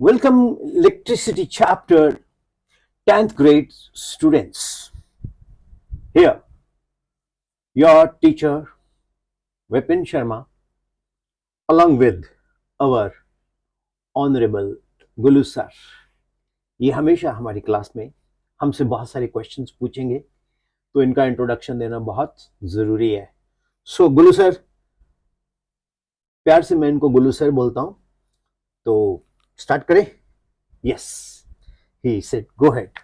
Welcome, Electricity Chapter 10th grade students. Here, your teacher Vipin Sharma, along with our Honorable Gulu sir. ये हमेशा हमारी class में हमसे बहुत सारे क्वेश्चंस पूछेंगे, तो इनका इंट्रोडक्शन देना बहुत ज़रूरी है. सो गुलू सर, प्यार से मैं इनको गुलू सर बोलता हूँ, तो स्टार्ट करें. Yes, he said go ahead.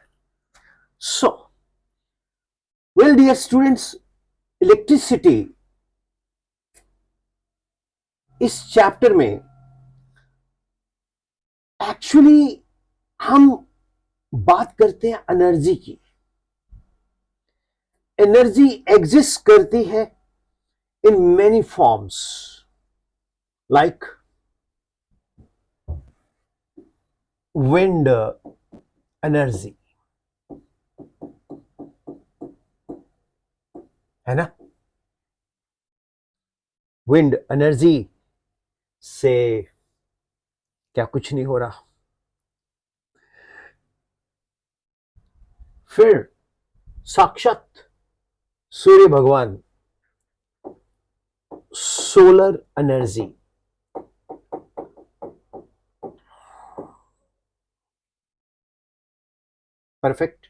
So well dear students, electricity इस चैप्टर में एक्चुअली हम बात करते हैं एनर्जी की. एनर्जी एग्जिस्ट करती है in many forms, like wind energy, है ना. विंड एनर्जी से क्या कुछ नहीं हो रहा. फिर साक्षात सूर्य भगवान, सोलर एनर्जी. परफेक्ट.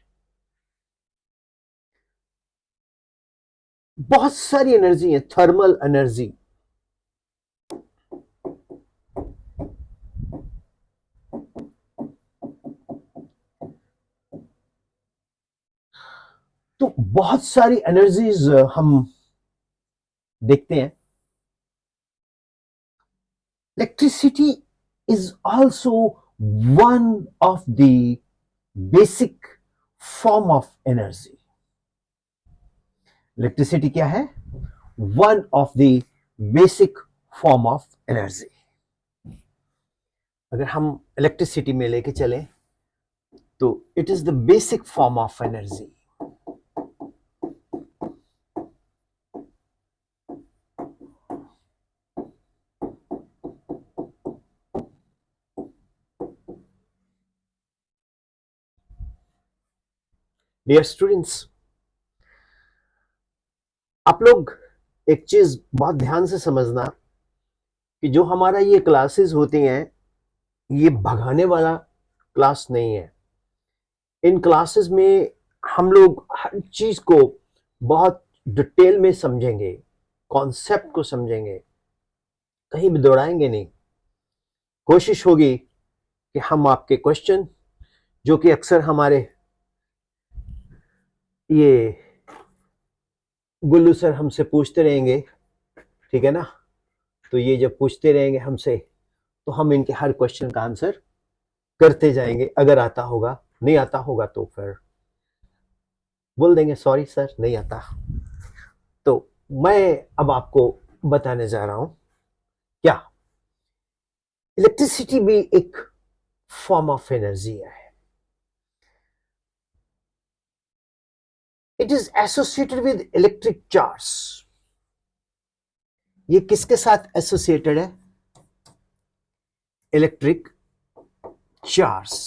बहुत सारी एनर्जी है. थर्मल एनर्जी, तो बहुत सारी एनर्जीज हम देखते हैं. Electricity is also one of the basic form of energy. Electricity क्या है? One of the basic form of energy. अगर हम इलेक्ट्रिसिटी में लेके चलें तो it is the basic form of energy. Dear students, आप लोग एक चीज बहुत ध्यान से समझना कि जो हमारा ये क्लासेस होती हैं, ये भगाने वाला क्लास नहीं है. इन क्लासेस में हम लोग हर चीज को बहुत डिटेल में समझेंगे, कॉन्सेप्ट को समझेंगे, कहीं भी दौड़ाएंगे नहीं. कोशिश होगी कि हम आपके क्वेश्चन, जो कि अक्सर हमारे ये गुल्लू सर हमसे पूछते रहेंगे, ठीक है ना, तो ये जब पूछते रहेंगे हमसे तो हम इनके हर क्वेश्चन का आंसर करते जाएंगे. अगर आता होगा, नहीं आता होगा तो फिर बोल देंगे सॉरी सर नहीं आता. तो मैं अब आपको बताने जा रहा हूं क्या इलेक्ट्रिसिटी भी एक फॉर्म ऑफ एनर्जी है. It is associated with electric charge. ये किसके साथ एसोसिएटेड है? Electric charge.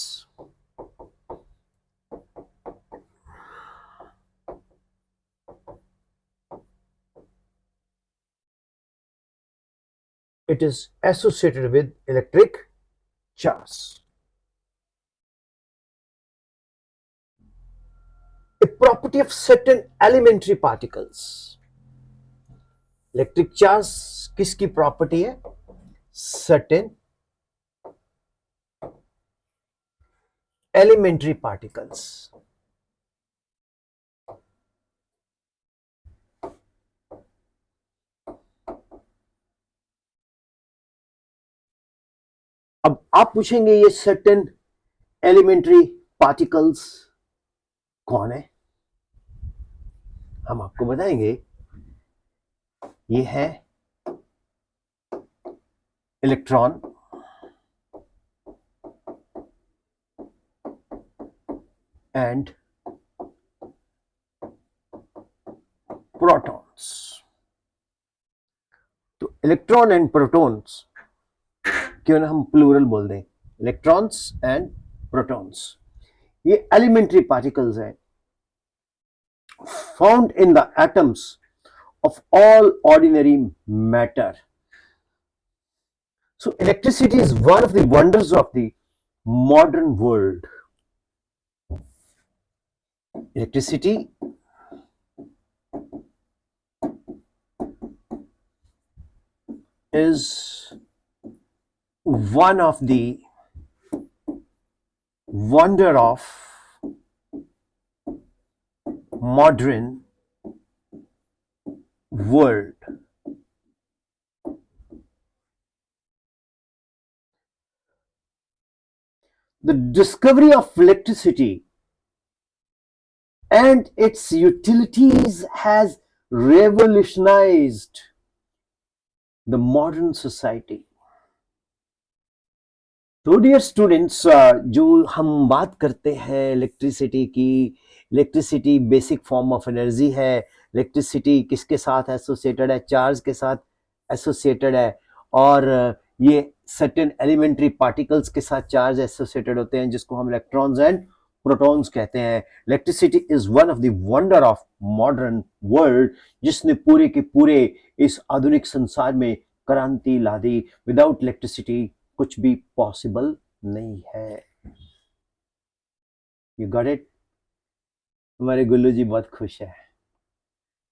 It is associated with electric charge. A property of certain elementary particles. Electric charge किसकी प्रॉपर्टी है? Certain elementary particles. अब आप पूछेंगे ये certain elementary particles कौन है? हम आपको बताएंगे. ये है इलेक्ट्रॉन, एंड प्रोटॉन्स. तो इलेक्ट्रॉन एंड प्रोटॉन्स क्यों ना हम प्लूरल बोल दें, इलेक्ट्रॉन्स एंड प्रोटॉन्स, ये एलिमेंट्री पार्टिकल्स हैं found in the atoms of all ordinary matter. So electricity is one of the wonders of the modern world. Electricity is one of the wonder of modern world. The discovery of electricity and its utilities has revolutionized the modern society. तो dear students, जो हम बात करते हैं electricity की, electricity basic form of energy है। Electricity किसके साथ एसोसिएटेड है? चार्ज के साथ एसोसिएटेड है, और ये सर्टेन एलिमेंट्री पार्टिकल्स के साथ चार्ज एसोसिएटेड होते हैं, जिसको हम इलेक्ट्रॉन्स एंड प्रोटॉन्स कहते हैं। Electricity is one of the wonder of modern world, जिसने पूरे के पूरे इस आधुनिक संसार में क्रांति ला दी। विदाउट इलेक्ट्रिसिटी कुछ भी पॉसिबल नहीं है। You got it? हमारे गुल्लू जी बहुत खुश है।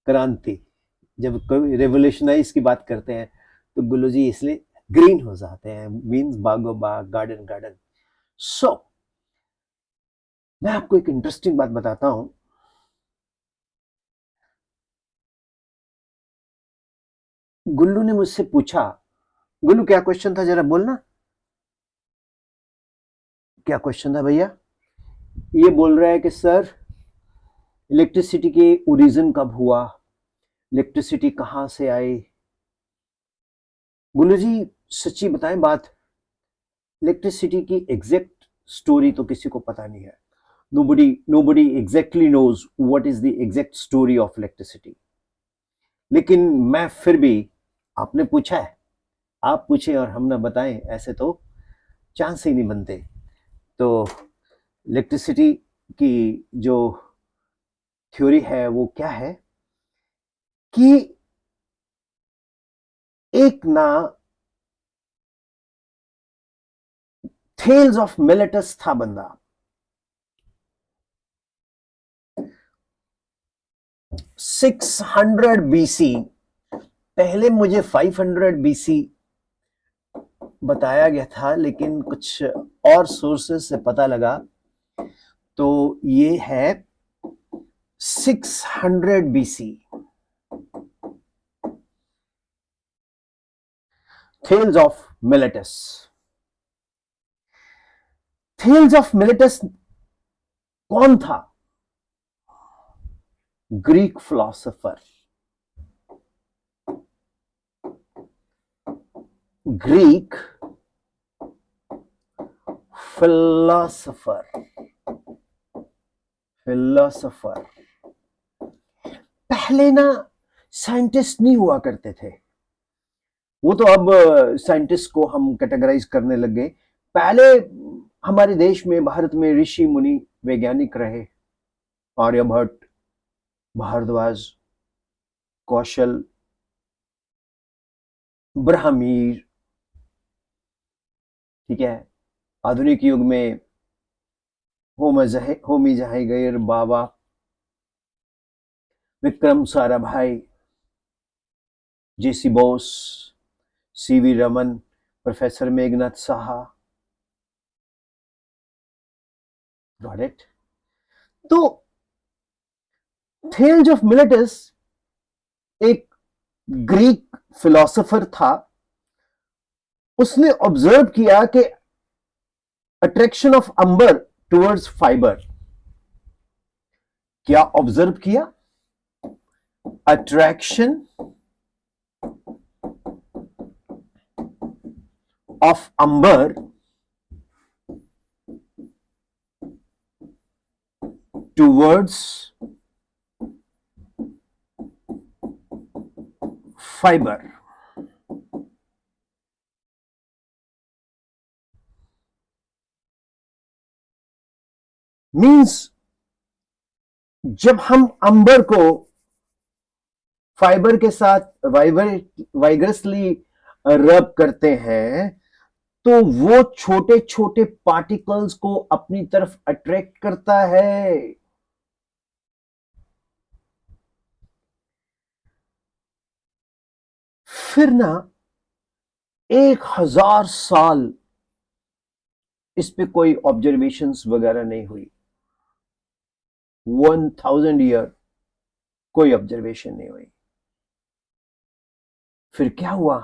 क्रांति, जब कोई रेवोल्यूशनाइज की बात करते हैं तो गुल्लू जी इसलिए ग्रीन हो जाते हैं, मींस बागो बाग, गार्डन गार्डन। सो मैं आपको एक इंटरेस्टिंग बात बताता हूं। गुल्लू ने मुझसे पूछा, गुल्लू क्या क्वेश्चन था, जरा बोलना क्या क्वेश्चन था भैया? ये बोल रहा है कि सर इलेक्ट्रिसिटी के ओरिजिन कब हुआ, इलेक्ट्रिसिटी कहां से आई। गुल्लू जी सच्ची बताएं बात, इलेक्ट्रिसिटी की एग्जैक्ट स्टोरी तो किसी को पता नहीं है। nobody exactly knows what is the exact story of electricity. लेकिन मैं फिर भी, आपने पूछा है, आप पूछे और हम ना बताएं, ऐसे तो चांस ही नहीं बनते। तो इलेक्ट्रिसिटी की जो थ्योरी है वो क्या है कि एक ना थेल्स ऑफ मिलेटस था बंदा, 600 बीसी। पहले मुझे 500 बीसी बताया गया था, लेकिन कुछ और सोर्सेस से पता लगा तो ये है 600 BC. Thales of Miletus. Thales of Miletus कौन था? Greek philosopher, Greek philosopher, philosopher. पहले ना साइंटिस्ट नहीं हुआ करते थे, वो तो अब साइंटिस्ट को हम कैटेगराइज करने लग गए। पहले हमारे देश में, भारत में ऋषि मुनि वैज्ञानिक रहे। आर्यभट्ट, भारद्वाज, कौशल, ब्राह्मीर, ठीक है। आधुनिक युग में Homi Jehangir Bhabha, Vikram Sarabhai, JC Bose, CV Raman, professor Meghnad Saha. Got it? तो थेल्स ऑफ मिलेटस एक ग्रीक फिलोसोफर था। उसने ऑब्जर्व किया कि attraction of amber towards fibre. क्या ऑब्जर्व किया? Attraction of amber towards fibre. Means जब हम अंबर को फाइबर के साथ वाइगरसली रब करते हैं तो वो छोटे छोटे पार्टिकल्स को अपनी तरफ अट्रैक्ट करता है। फिर ना 1000 साल इस पे कोई ऑब्जर्वेशंस वगैरह नहीं हुई। 1000 ईयर कोई ऑब्जर्वेशन नहीं हुई। फिर क्या हुआ,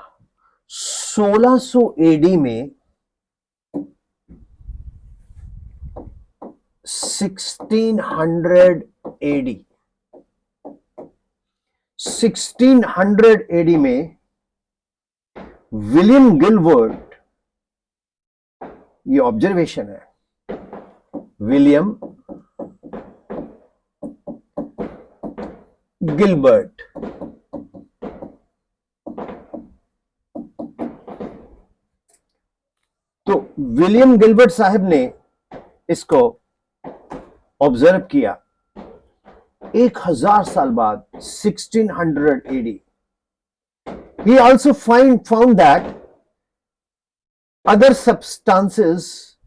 1600 एडी में 1600 एडी 1600 एडी में विलियम गिलबर्ट, ये ऑब्जर्वेशन है, विलियम गिलबर्ट तो विलियम गिलबर्ट साहब ने इसको ऑब्जर्व किया 1000 साल बाद 1600 AD. He also found that other substances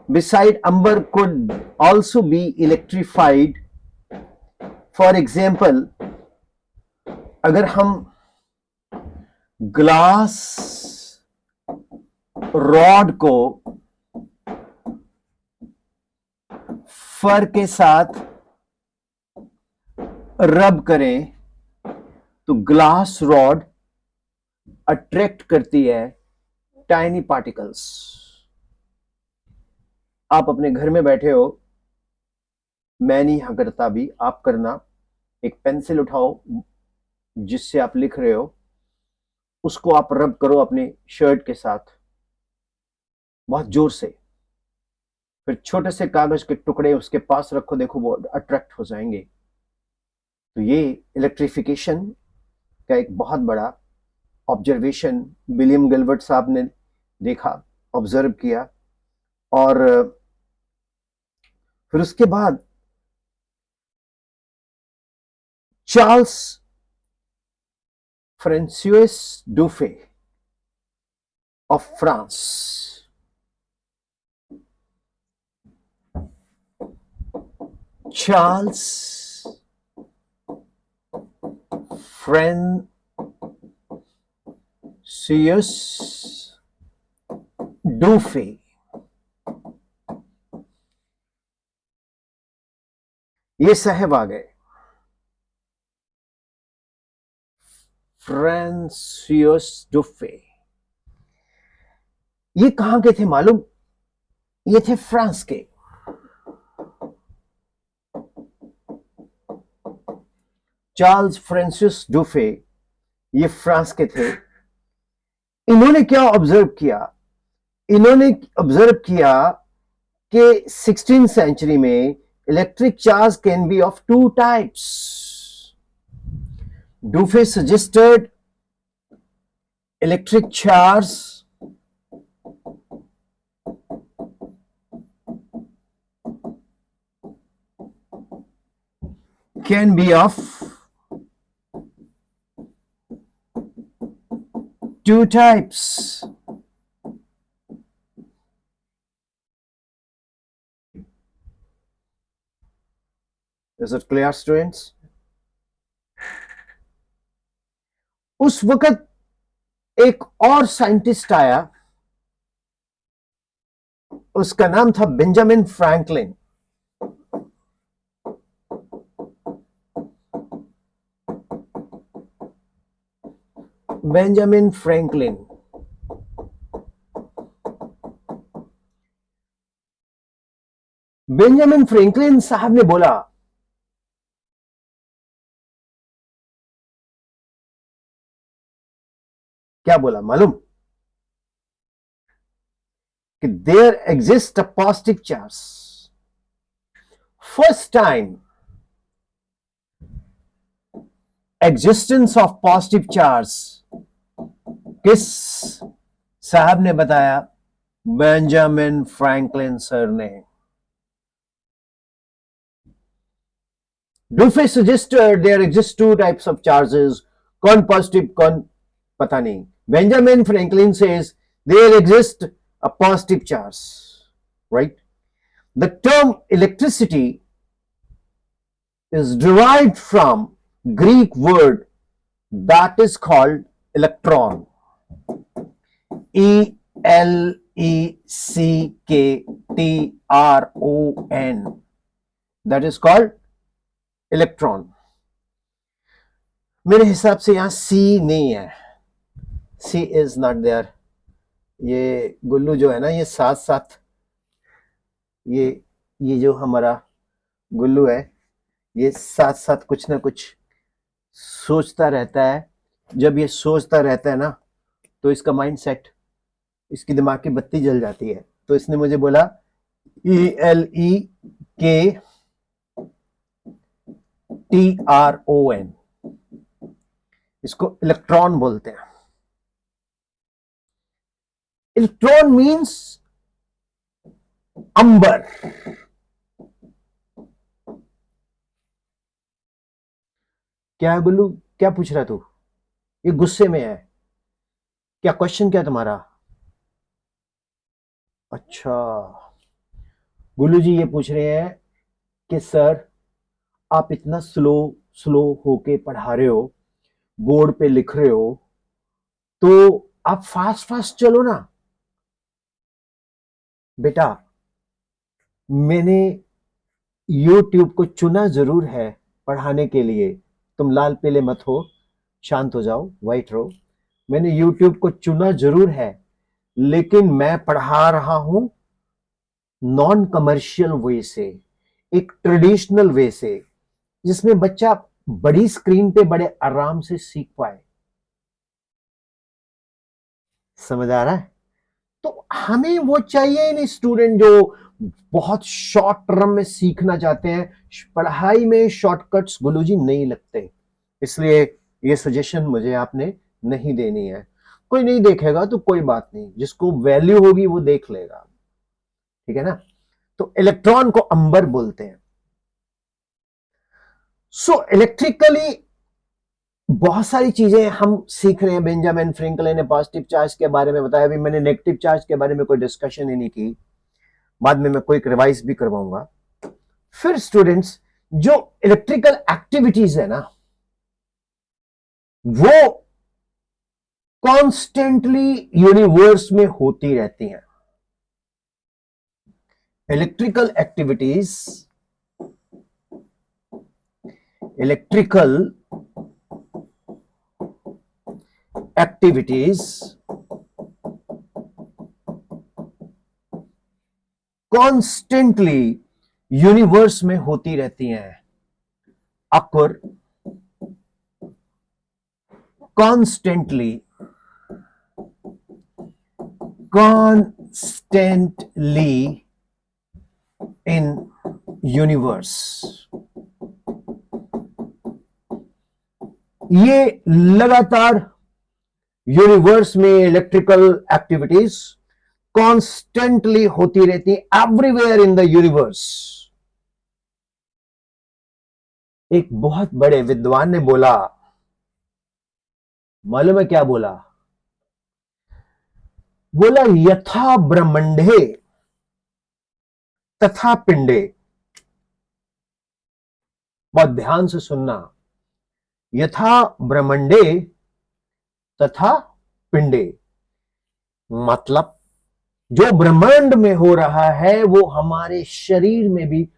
beside amber could also be electrified. For example, अगर हम ग्लास रॉड को फर के साथ रब करें तो ग्लास रॉड अट्रैक्ट करती है टाइनी पार्टिकल्स। आप अपने घर में बैठे हो, मैं नहीं यहां करता, भी आप करना, एक पेंसिल उठाओ जिससे आप लिख रहे हो, उसको आप रब करो अपने शर्ट के साथ बहुत जोर से, फिर छोटे से कागज के टुकड़े उसके पास रखो, देखो वो अट्रैक्ट हो जाएंगे। तो ये इलेक्ट्रिफिकेशन का एक बहुत बड़ा ऑब्जर्वेशन विलियम गिलबर्ट साहब ने देखा, ऑब्जर्व किया। और फिर उसके बाद चार्ल्स फ्रांसुइस डुफे ऑफ फ्रांस, चार्ल्स फ्रांसुइस डुफे, ये साहब आ गए। फ्रांसुइस डुफे ये कहां के थे मालूम? ये थे फ्रांस के। चार्ल्स फ्रांसिस डुफे ये फ्रांस के थे। इन्होंने क्या ऑब्जर्व किया? इन्होंने ऑब्जर्व किया कि 16th सेंचुरी में electric charge can be of two types. Dufay suggested electric charge can be of two types. Is it clear, students? उस वक्त एक और साइंटिस्ट आया, उसका नाम था Benjamin Franklin. Benjamin Franklin Benjamin Franklin साहब ने बोला क्या बोला मालूम? कि there exist a positive charge. First time existence of positive charge किस साहब ने बताया? बेंजामिन फ्रैंकलिन सर ने। Dufay suggested there exist two types of charges, कौन positive कौन पता नहीं. Benjamin Franklin says there exists a positive charge, right? The term electricity is derived from Greek word that is called electron. ELECTRON. That is called electron. मेरे हिसाब से यहां सी नहीं है, सी इज नॉट देयर. ये गुल्लू जो है ना, ये साथ साथ ये जो हमारा गुल्लू है, ये साथ साथ कुछ ना कुछ सोचता रहता है. जब ये सोचता रहता है ना, तो इसका माइंड सेट, इसकी दिमाग की बत्ती जल जाती है. तो इसने मुझे बोला ELECTRON, इसको इलेक्ट्रॉन बोलते हैं. इलेक्ट्रॉन मीन्स अंबर. क्या है गुल्लू, क्या पूछ रहा तू? ये गुस्से में है क्या? क्वेश्चन क्या तुम्हारा? अच्छा, गुल्लू जी ये पूछ रहे हैं कि सर आप इतना स्लो होके पढ़ा रहे हो, बोर्ड पे लिख रहे हो, तो आप फास्ट चलो ना. बेटा, मैंने YouTube को चुना जरूर है पढ़ाने के लिए. तुम लाल पीले मत हो, शांत हो जाओ, व्हाइट रहो. मैंने YouTube को चुना जरूर है, लेकिन मैं पढ़ा रहा हूं नॉन कमर्शियल वे से, एक ट्रेडिशनल वे से, जिसमें बच्चा बड़ी स्क्रीन पे बड़े आराम से सीख पाए. समझ आ रहा है? तो हमें वो चाहिए नहीं स्टूडेंट जो बहुत शॉर्ट टर्म में सीखना चाहते हैं. पढ़ाई में शॉर्टकट्स गुरुजी नहीं लगते, इसलिए ये सजेशन मुझे आपने नहीं देनी है. कोई नहीं देखेगा तो कोई बात नहीं, जिसको वैल्यू होगी वो देख लेगा. ठीक है ना? तो इलेक्ट्रॉन को अंबर बोलते हैं. सो इलेक्ट्रिकली बहुत सारी चीजें हम सीख रहे हैं. बेंजामिन फ्रैंकलिन ने पॉजिटिव चार्ज के बारे में बताया. अभी मैंने नेगेटिव चार्ज के बारे में कोई डिस्कशन ही नहीं की. बाद में मैं कोई रिवाइज भी करवाऊंगा. फिर स्टूडेंट्स, जो इलेक्ट्रिकल एक्टिविटीज है ना, वो कॉन्स्टेंटली यूनिवर्स में होती रहती हैं. इलेक्ट्रिकल एक्टिविटीज कॉन्स्टेंटली यूनिवर्स में होती रहती हैं. अक्वर constantly in universe. ये लगातार यूनिवर्स में इलेक्ट्रिकल एक्टिविटीज कॉन्स्टेंटली होती रहती है एवरीवेयर इन द यूनिवर्स. एक बहुत बड़े विद्वान ने बोला, मालूम है क्या बोला? बोला यथा ब्रह्मंडे तथा पिंडे. बहुत ध्यान से सुनना. यथा ब्रह्मंडे तथा पिंडे मतलब जो ब्रह्मांड में हो रहा है वो हमारे शरीर में भी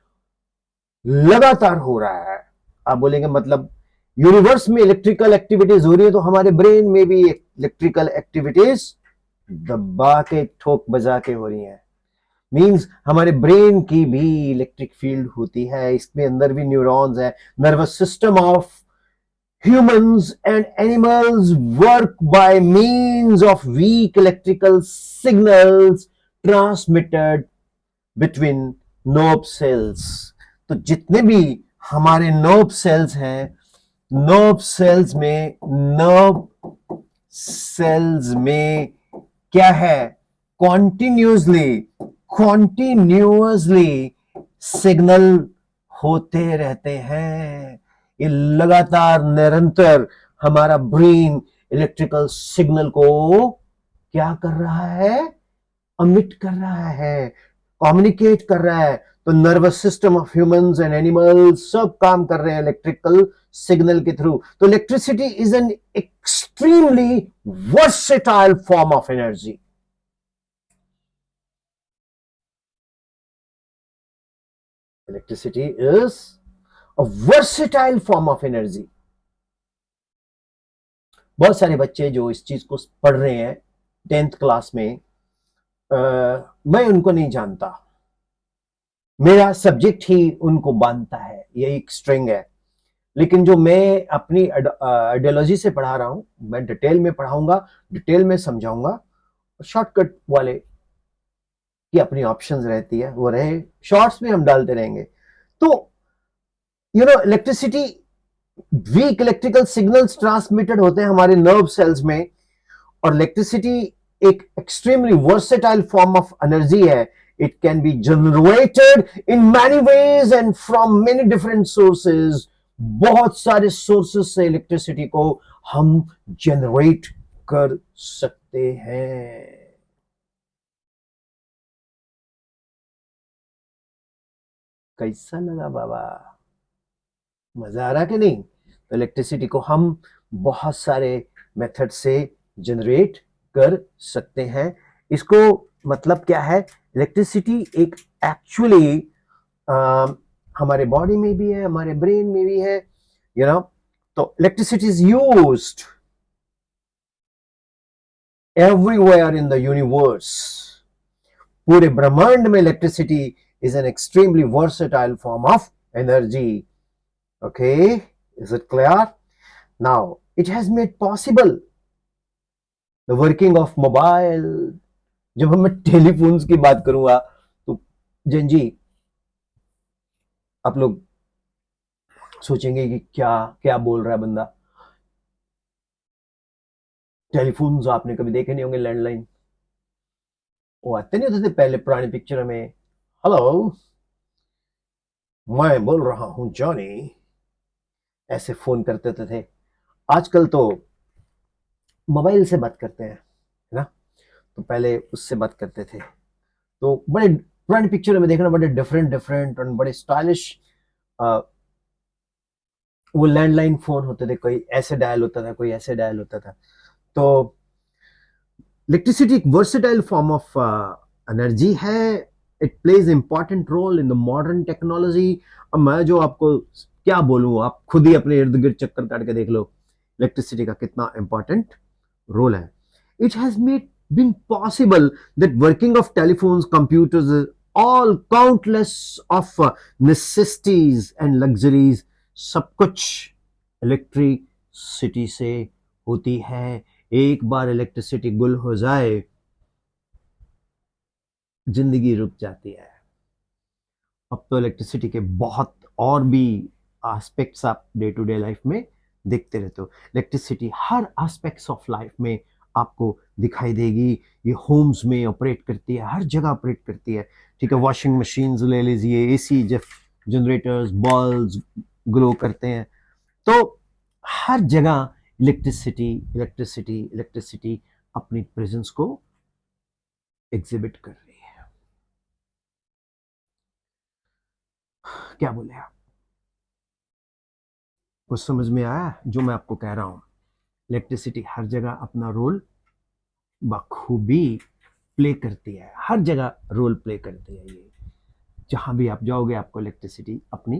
लगातार हो रहा है. आप बोलेंगे मतलब यूनिवर्स में इलेक्ट्रिकल एक्टिविटीज हो रही है तो हमारे ब्रेन में भी इलेक्ट्रिकल एक्टिविटीज दबा के ठोक बजा के हो रही है. मींस हमारे ब्रेन की भी इलेक्ट्रिक फील्ड होती है, इसमें अंदर भी न्यूरॉन्स है. Nervous system of humans and animals work by means of weak electrical signals transmitted between nerve cells. तो जितने भी हमारे नर्व सेल्स हैं, नर्व सेल्स में क्या है? कॉन्टिन्यूसली सिग्नल होते रहते हैं। ये लगातार निरंतर हमारा ब्रेन इलेक्ट्रिकल सिग्नल को क्या कर रहा है, अमिट कर रहा है, कम्युनिकेट कर रहा है। तो nervous system of humans and animals सब काम कर रहे हैं इलेक्ट्रिकल सिग्नल के थ्रू। तो electricity is an extremely versatile form of energy. Electricity is a versatile form of energy. बहुत सारे बच्चे जो इस चीज को पढ़ रहे हैं 10th क्लास में, मैं उनको नहीं जानता, मेरा सब्जेक्ट ही उनको बांधता है, ये एक स्ट्रिंग है। लेकिन जो मैं अपनी आइडियोलॉजी से पढ़ा रहा हूं, मैं डिटेल में पढ़ाऊंगा, डिटेल में समझाऊंगा। शॉर्टकट वाले की अपनी ऑप्शंस रहती है, वो रहे, शॉर्ट्स में हम डालते रहेंगे। तो electricity, weak electrical signals transmitted होते हैं हमारे नर्व सेल्स में। और इलेक्ट्रिसिटी एक extremely versatile form of energy है। It can be generated in many ways and from many different sources. बहुत सारे सोर्सेज से इलेक्ट्रिसिटी को हम जनरेट कर सकते हैं। कैसा लगा बाबा, मजा आ रहा कि नहीं? तो इलेक्ट्रिसिटी को हम बहुत सारे मेथड से जनरेट कर सकते हैं। इसको मतलब क्या है, इलेक्ट्रिसिटी एक एक्चुअली हमारे बॉडी में भी है, हमारे ब्रेन में भी है, तो electricity is used everywhere in the universe. पूरे ब्रह्मांड में electricity is an extremely versatile form of energy. Okay, is it clear? Now, it has made possible the working of mobile. जब हम टेलीफोन्स की बात करूंगा तो जन जी, आप लोग सोचेंगे कि क्या क्या बोल रहा है बंदा। टेलीफोन्स आपने कभी देखे नहीं होंगे, लैंडलाइन, वो आते नहीं होते थे पहले पुरानी पिक्चर में। हेलो, मैं बोल रहा हूं जॉनी, ऐसे फोन करते थे। आजकल तो मोबाइल से बात करते हैं, है ना? तो पहले उससे बात करते थे। तो बड़े पुरानी पिक्चर में देखना, बड़े डिफरेंट डिफरेंट और बड़े स्टाइलिश वो लैंडलाइन फोन होते थे। कोई ऐसे डायल होता था, कोई ऐसे डायल होता था। तो इलेक्ट्रिसिटी एक वर्सेटाइल फॉर्म ऑफ एनर्जी है। It plays important role in the modern technology. अब मैं जो आपको क्या बोलूं, आप खुद ही अपने इर्द गिर्द चक्कर काट के देख लो इलेक्ट्रिसिटी का कितना इंपॉर्टेंट रोल है। It has made been possible that working of telephones, computers, all countless of necessities and luxuries, सब कुछ इलेक्ट्रिसिटी से होती है। एक बार इलेक्ट्रिसिटी गुल हो जाए, जिंदगी रुक जाती है। अब तो इलेक्ट्रिसिटी के बहुत और भी एस्पेक्ट्स आप डे टू डे लाइफ में देखते रहते हो। Electricity her aspects of life में आपको दिखाई देगी। ये होम्स में ऑपरेट करती है, हर जगह ऑपरेट करती है। ठीक है, वॉशिंग मशीन्स ले लीजिए, एसी, जनरेटर्स, बल्ब्स ग्लो करते हैं। तो हर जगह इलेक्ट्रिसिटी इलेक्ट्रिसिटी इलेक्ट्रिसिटी अपनी प्रेजेंस को एग्जिबिट कर रही है। क्या बोले आप? कुछ समझ में आया जो मैं आपको कह रहा हूं? इलेक्ट्रिसिटी हर जगह अपना रोल बखूबी प्ले करती है, हर जगह रोल प्ले करती है। ये जहां भी आप जाओगे आपको इलेक्ट्रिसिटी अपनी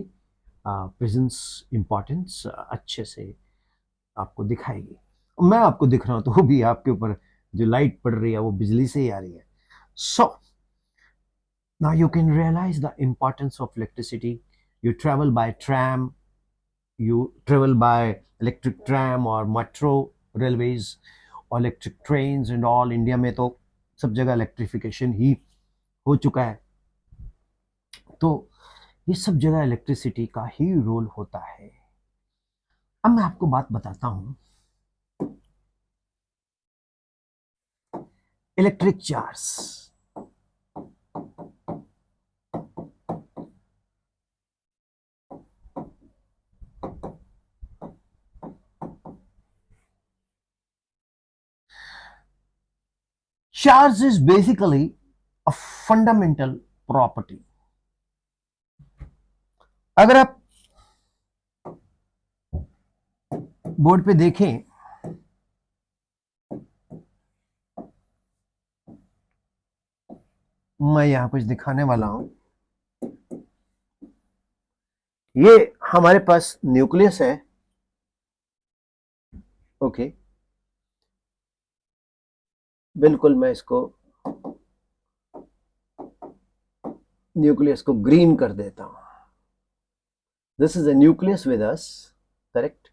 प्रेजेंस, इंपॉर्टेंस अच्छे से आपको दिखाएगी। मैं आपको दिख रहा हूं तो वो भी आपके ऊपर जो लाइट पड़ रही है वो बिजली से ही आ रही है। So now you can realise the importance of electricity. You travel by tram, you travel by electric tram or metro railways और electric trains and all. India में तो सब जगह इलेक्ट्रिफिकेशन ही हो चुका है। तो ये सब जगह इलेक्ट्रिसिटी का ही रोल होता है। अब मैं आपको बात बताता हूं, electric charge. Charge is basically a fundamental property. अगर आप बोर्ड पे देखें, मैं यहां कुछ दिखाने वाला हूं। ये हमारे पास न्यूक्लियस है, ओके। बिल्कुल मैं इसको न्यूक्लियस को ग्रीन कर देता हूं। This is a nucleus with us, correct.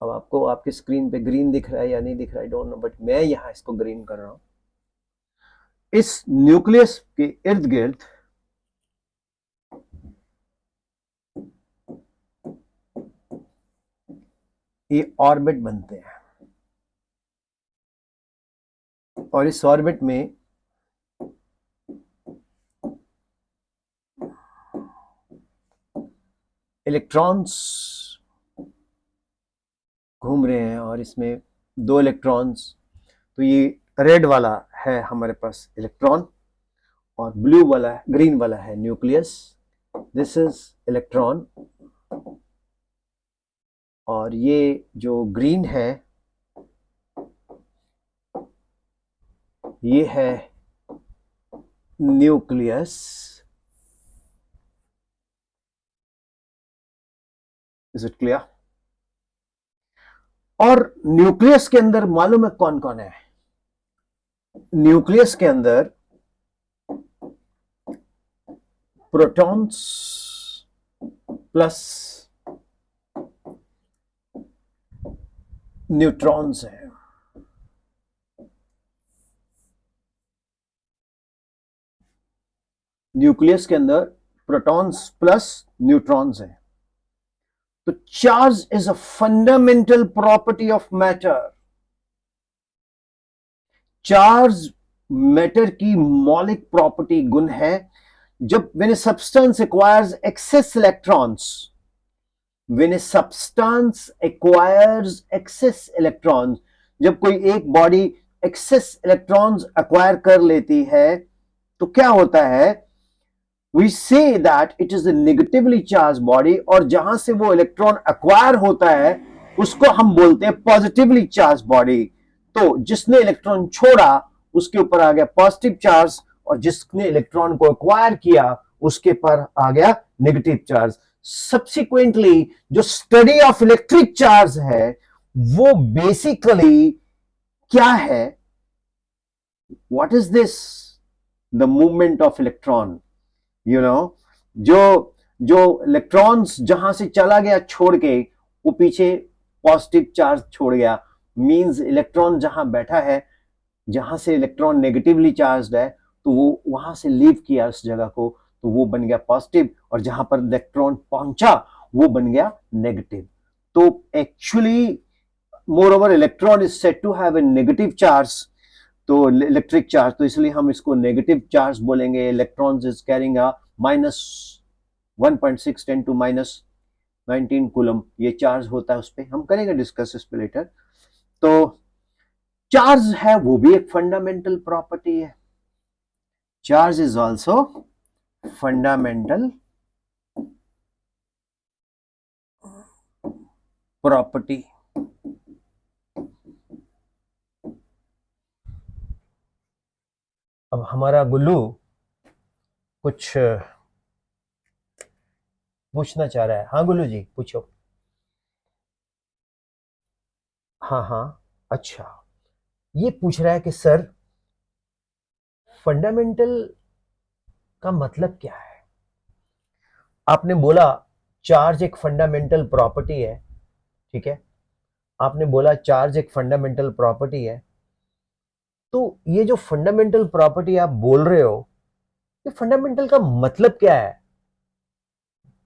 अब आपको आपकी स्क्रीन पे ग्रीन दिख रहा है या नहीं दिख रहा है, डोंट नो, बट मैं यहां इसको ग्रीन कर रहा हूं। इस न्यूक्लियस के इर्द गिर्द ये ऑर्बिट बनते हैं, और इस ऑर्बिट में इलेक्ट्रॉन्स घूम रहे हैं, और इसमें 2 इलेक्ट्रॉन्स, तो ये रेड वाला है हमारे पास इलेक्ट्रॉन, और ब्लू वाला ग्रीन वाला है न्यूक्लियस। दिस इज इलेक्ट्रॉन, और ये जो ग्रीन है ये है न्यूक्लियस। Is it clear? और न्यूक्लियस के अंदर मालूम है कौन कौन है? न्यूक्लियस के अंदर प्रोटॉन्स प्लस न्यूट्रॉन्स है। न्यूक्लियस के अंदर प्रोटॉन्स प्लस न्यूट्रॉन्स है। तो charge is a fundamental property of matter. Charge matter की मौलिक प्रॉपर्टी गुण है। जब when a substance acquires excess electrons, when a substance acquires excess electrons, जब कोई एक बॉडी एक्सेस इलेक्ट्रॉन्स एक्वायर कर लेती है तो क्या होता है? We say that it is a negatively charged body, और जहां से वो इलेक्ट्रॉन एक्वायर होता है उसको हम बोलते हैं पॉजिटिवली चार्ज बॉडी। तो जिसने इलेक्ट्रॉन छोड़ा उसके ऊपर आ गया पॉजिटिव चार्ज, और जिसने इलेक्ट्रॉन को एक्वायर किया उसके पर आ गया नेगेटिव चार्ज। सब्सिक्वेंटली जो स्टडी ऑफ इलेक्ट्रिक चार्ज है वो बेसिकली क्या है? What is this? The movement of electron. You know, जो जो इलेक्ट्रॉन्स जहां से चला गया छोड़ के, वो पीछे पॉजिटिव चार्ज छोड़ गया, मींस इलेक्ट्रॉन जहां बैठा है, जहां से इलेक्ट्रॉन नेगेटिवली चार्ज्ड है, तो वो वहां से लीव किया उस जगह को, तो वो बन गया पॉजिटिव, और जहां पर इलेक्ट्रॉन पहुंचा वो बन गया नेगेटिव। तो actually more over electron is said to have a negative charge, तो इलेक्ट्रिक चार्ज, तो इसलिए हम इसको नेगेटिव चार्ज बोलेंगे। Electrons is carrying a minus 1.6 10 to minus 19 coulomb, ये चार्ज होता है उस पर, हम करेंगे डिस्कस इस पे लेटर। तो चार्ज है वो भी एक फंडामेंटल प्रॉपर्टी है। Charge is also fundamental property. अब हमारा गुल्लू कुछ पूछना चाह रहा है। हाँ गुल्लू जी पूछो। हाँ हाँ, अच्छा, ये पूछ रहा है कि सर फंडामेंटल का मतलब क्या है? आपने बोला चार्ज एक फंडामेंटल प्रॉपर्टी है, ठीक है, आपने बोला चार्ज एक फंडामेंटल प्रॉपर्टी है, तो ये जो फंडामेंटल प्रॉपर्टी आप बोल रहे हो, ये फंडामेंटल का मतलब क्या है?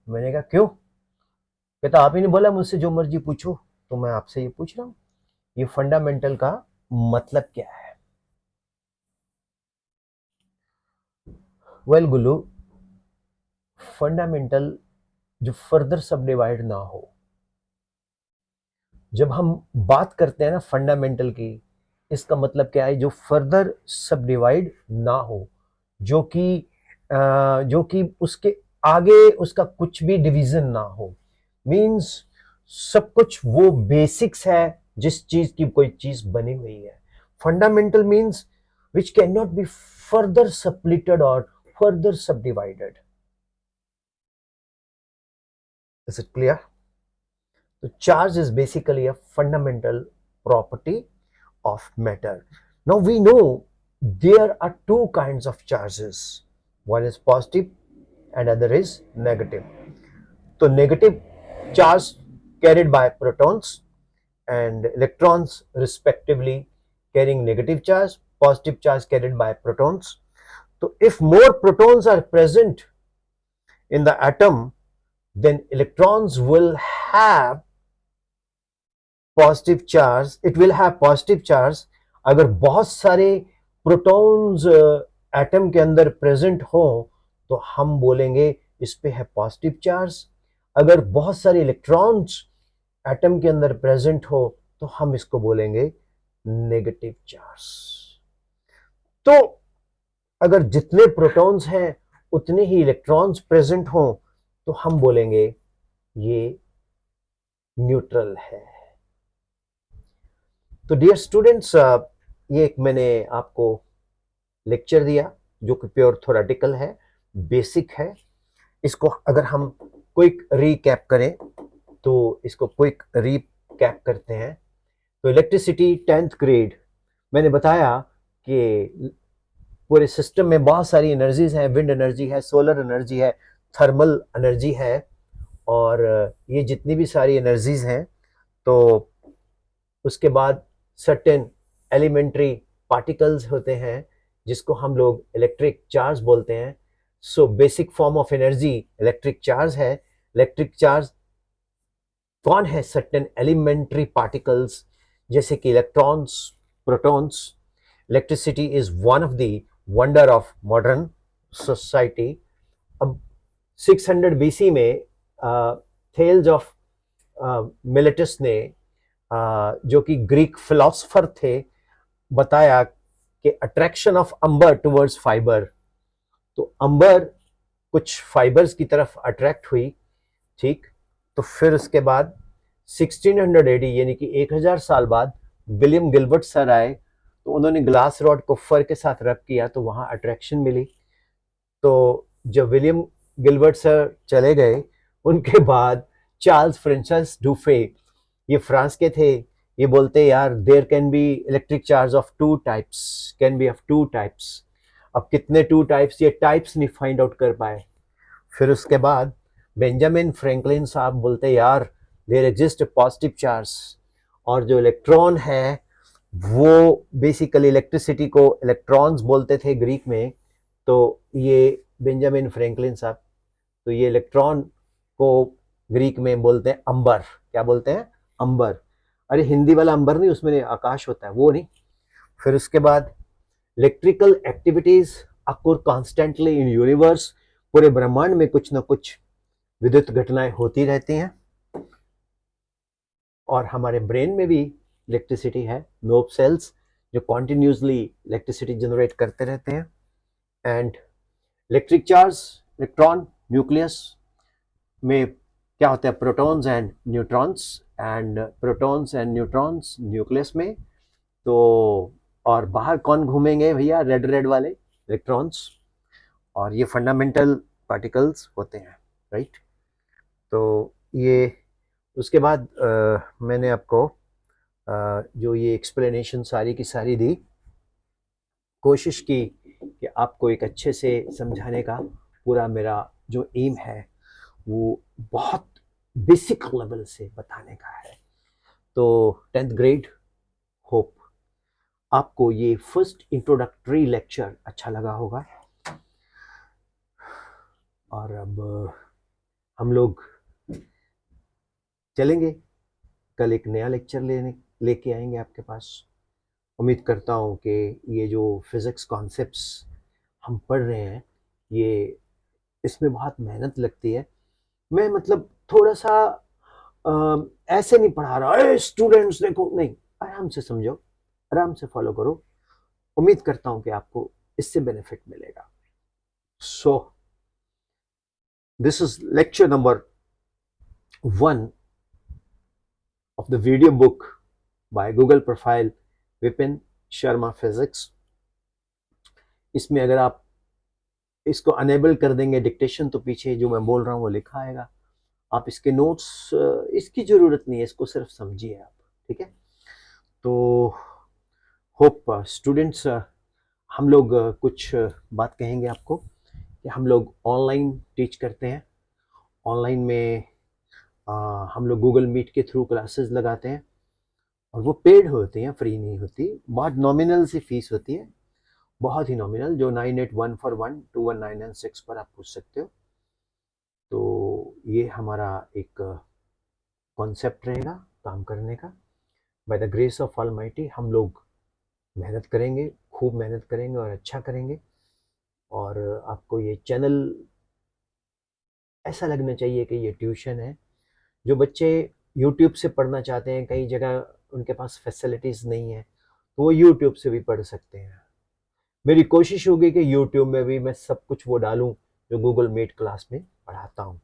मैंने कहा क्यों? कहता आप ही ने बोला मुझसे जो मर्जी पूछो, तो मैं आपसे ये पूछ रहा हूं, ये फंडामेंटल का मतलब क्या है? वेल गुल्लू, फंडामेंटल जो फर्दर सब डिवाइड ना हो, जब हम बात करते हैं ना फंडामेंटल की, इसका मतलब क्या है, जो फर्दर सब डिवाइड ना हो, जो कि उसके आगे उसका कुछ भी डिवीजन ना हो, मींस सब कुछ वो बेसिक्स है जिस चीज की कोई चीज बनी हुई है. Fundamental means which cannot be further splitted or further subdivided. Is it clear? So charge is basically a fundamental property of matter. Now we know there are two kinds of charges. One is positive and other is negative. So negative charge carried by protons and electrons respectively carrying negative charge, positive charge carried by protons. So if more protons are present in the atom, then electrons will have positive charge, it will have positive charge. अगर बहुत सारे protons atom के अंदर present हो तो हम बोलेंगे इस पे है पॉजिटिव चार्ज. अगर बहुत सारे इलेक्ट्रॉन्स एटम के अंदर प्रेजेंट हो तो हम इसको बोलेंगे नेगेटिव चार्ज. तो अगर जितने प्रोटॉन्स हैं उतने ही इलेक्ट्रॉन्स प्रेजेंट हो तो हम बोलेंगे ये न्यूट्रल है. तो डियर स्टूडेंट्स, ये एक मैंने आपको लेक्चर दिया जो कि प्योर थ्योरेटिकल है, बेसिक है. इसको अगर हम क्विक रीकैप करें तो इसको क्विक रीकैप करते हैं. तो इलेक्ट्रिसिटी 10th ग्रेड मैंने बताया कि पूरे सिस्टम में बहुत सारी एनर्जीज हैं. विंड एनर्जी है, सोलर एनर्जी है, थर्मल एनर्जी है, और ये जितनी भी सारी एनर्जीज हैं. तो उसके बाद सर्टेन एलिमेंट्री पार्टिकल्स होते हैं जिसको हम लोग इलेक्ट्रिक चार्ज बोलते हैं. So basic form of energy electric charge है. इलेक्ट्रिक चार्ज कौन है? सर्टेन एलिमेंट्री पार्टिकल्स जैसे कि electrons, protons. Electricity is one of the wonder of modern society. अब 600 बीसी में थेल्स ऑफ मिलेटस ने जो कि ग्रीक फिलोसफर थे, बताया कि attraction of amber towards fibre. तो अंबर कुछ फाइबर्स की तरफ अट्रैक्ट हुई, ठीक. तो फिर उसके बाद 1600 एडी यानी कि 1000 साल बाद विलियम गिलबर्ट सर आए. तो उन्होंने ग्लास रॉड को फर के साथ रब किया तो वहां अट्रैक्शन मिली. तो जब विलियम गिलबर्ट सर चले गए उनके बाद चार्ल्स फ्रांसिस डुफे, ये फ्रांस के थे, ये बोलते यार there can be electric charge of two types, can be of two types. अब कितने टू टाइप्स, ये टाइप्स नहीं फाइंड आउट कर पाए. फिर उसके बाद बेंजामिन फ्रैंकलिन साहब बोलते यार देयर एग्जिस्ट पॉजिटिव चार्ज, और जो इलेक्ट्रॉन है वो बेसिकली इलेक्ट्रिसिटी को इलेक्ट्रॉन्स बोलते थे ग्रीक में. तो ये बेंजामिन फ्रैंकलिन साहब, तो ये इलेक्ट्रॉन को ग्रीक में बोलते हैं अंबर. क्या बोलते हैं? अंबर. अरे हिंदी वाला अंबर नहीं, उसमें आकाश होता है, वो नहीं. फिर उसके बाद electrical activities acquire constantly in universe. पूरे ब्रह्मांड में कुछ ना कुछ विद्युत घटनाएं होती रहती हैं, और हमारे ब्रेन में भी इलेक्ट्रिसिटी है. नर्व सेल्स जो कॉन्टिन्यूसली इलेक्ट्रिसिटी जनरेट करते रहते हैं. And electric charge, electron, nucleus में क्या होता है? Protons and neutrons, and protons and neutrons nucleus में. तो और बाहर कौन घूमेंगे भैया? रेड रेड वाले इलेक्ट्रॉन्स, और ये फंडामेंटल पार्टिकल्स होते हैं, राइट. तो ये उसके बाद मैंने आपको जो ये एक्सप्लेनेशन सारी की सारी दी, कोशिश की कि आपको एक अच्छे से समझाने का पूरा मेरा जो एम है वो बहुत बेसिक लेवल से बताने का है. तो 10th ग्रेड, होप आपको ये फर्स्ट इंट्रोडक्टरी लेक्चर अच्छा लगा होगा. और अब हम लोग चलेंगे, कल एक नया लेक्चर लेके आएंगे आपके पास. उम्मीद करता हूँ कि ये जो फिज़िक्स कॉन्सेप्ट्स हम पढ़ रहे हैं, ये इसमें बहुत मेहनत लगती है. मैं मतलब थोड़ा सा ऐसे नहीं पढ़ा रहा, स्टूडेंट्स देखो, नहीं, आराम से समझो. आराम से फॉलो करो, उम्मीद करता हूं कि आपको इससे बेनिफिट मिलेगा। So this is lecture number 1 of the video book by Google Profile Vipin Sharma physics. इसमें अगर आप इसको अनेबल कर देंगे डिक्टेशन, तो पीछे जो मैं बोल रहा हूँ वो लिखा आएगा। आप इसके नोट्स, इसकी ज़रूरत नहीं है, इसको सिर्फ समझिए आप, ठीक है। तो होप स्टूडेंट्स, हम लोग कुछ बात कहेंगे आपको कि हम लोग ऑनलाइन टीच करते हैं। ऑनलाइन में हम लोग गूगल मीट के थ्रू क्लासेस लगाते हैं, और वो पेड होती हैं, फ्री नहीं होती। बहुत नॉमिनल सी फीस होती है, बहुत ही नॉमिनल, जो 9814121996 पर आप पूछ सकते हो। तो ये हमारा एक कॉन्सेप्ट रहेगा काम करने का। By the grace of almighty हम लोग मेहनत करेंगे, खूब मेहनत करेंगे और अच्छा करेंगे। और आपको ये चैनल ऐसा लगना चाहिए कि ये ट्यूशन है। जो बच्चे यूट्यूब से पढ़ना चाहते हैं, कई जगह उनके पास फैसिलिटीज़ नहीं है, तो वो यूट्यूब से भी पढ़ सकते हैं। मेरी कोशिश होगी कि यूट्यूब में भी मैं सब कुछ वो डालूं जो गूगल मीट क्लास में पढ़ाता हूं।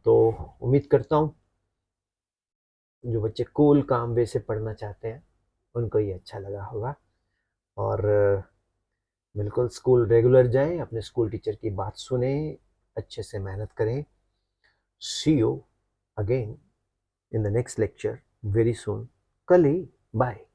तो उम्मीद करता हूं जो बच्चे कूल काम वे से पढ़ना चाहते हैं उनको ये अच्छा लगा होगा। और बिल्कुल स्कूल रेगुलर जाएं, अपने स्कूल टीचर की बात सुने, अच्छे से मेहनत करें। See you again in the next lecture very soon. कल ही, बाय।